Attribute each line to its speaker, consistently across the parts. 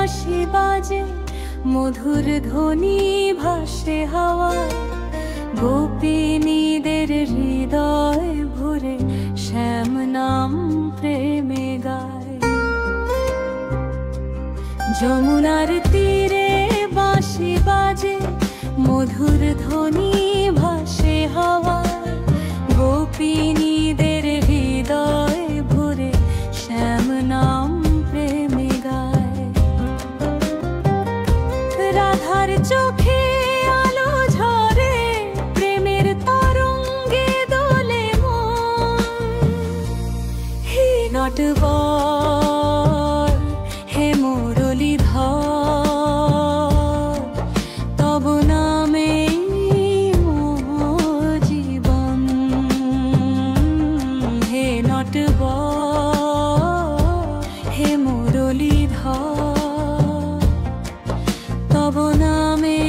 Speaker 1: বাঁশি বাজে, মধুর ধ্বনি ভাসে হাওয়ায়, গোপিনীদের হৃদয় ভরে শ্যাম নাম প্রেমে গায়। যমুনার তীরে বাঁশি বাজে, মধুর ধ্বনি ভাসে হাওয়ায়, গোপিনীদের হৃদয় ভরে শ্যাম নাম প্রেমে গায়। রাধার চোখে আলো ঝরে, প্রেমের তরঙ্গে দোলে মন। হে নটবর, হে মুরলীধর, তব নামে মোর জীবন। হে নটবর, হে মুরলীধর, তব নামে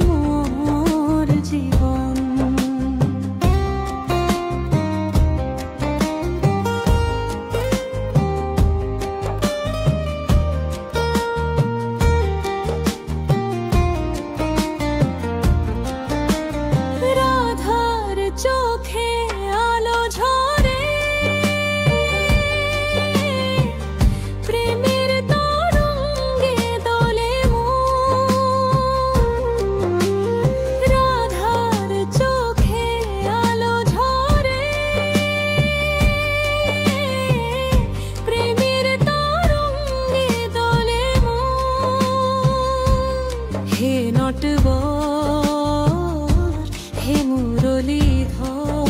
Speaker 1: মোর জীবন। রাধার চোখে আলো ঝরে, প্রেমের তরঙ্গে দোলে মন। রাধার চোখে আলো ঝরে, প্রেমের তরঙ্গে দোলে মন। হে নটবর, হে মুরলীধর,